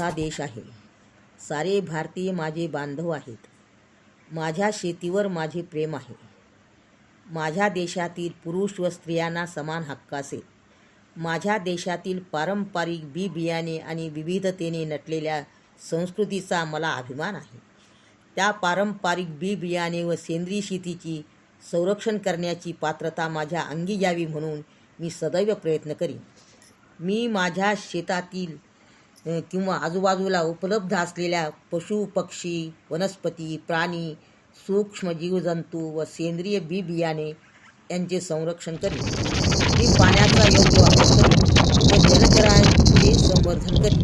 मोठा देश आहे. सारे भारतीय माझे बांधव आहेत. माझ्या शेतीवर माझे प्रेम आहे. माझ्या देशातील पुरुष व स्त्रियांना समान हक्क असेल. माझ्या देशातील पारंपरिक बी बियाणे आणि विविधतेने नटलेल्या संस्कृतीचा मला अभिमान आहे. त्या पारंपरिक बी बियाणे व सेंद्रिय शेतीची संरक्षण करण्याची पात्रता माझ्या अंगी यावी म्हणून मी सदैव प्रयत्न करीन. मी माझ्या शेतातील किंवा आजूबाजूला उपलब्ध असलेल्या पशु पक्षी वनस्पती प्राणी सूक्ष्म जीवजंतू व सेंद्रिय बी बियाणे यांचे संरक्षण करीन. मी पाण्याचा योग्य वापर करीन व जलचरांचे संवर्धन करीन.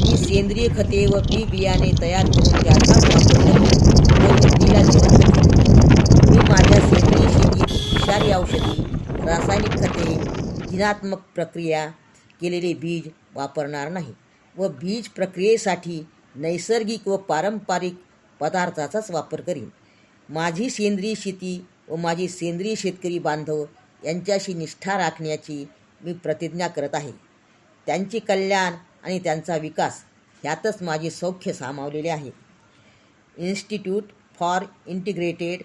मी सेंद्रिय खते व बी बियाणे तयार करून त्याचा वापर करीन व पृथ्वीला जिवंत करीन. मी माझ्या सेंद्रिय शेतीत विषारी औषधी रासायनिक खते जिनात्मक प्रक्रिया केलेले बीज वापरणार नाही व बीज प्रक्रियेसाठी नैसर्गिक व पारंपरिक पदार्थाचाच वापर करीन. माझी सेंद्रिय शेती व माझे सेंद्रिय शेतकरी बांधव यांच्याशी निष्ठा राखण्याची मी प्रतिज्ञा करत आहे. त्यांचे कल्याण आणि त्यांचा विकास ह्यातच माझे सौख्य सामावलेले आहे. Institute for integrated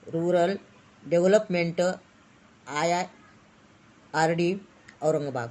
rural development IIRD Aurangabad.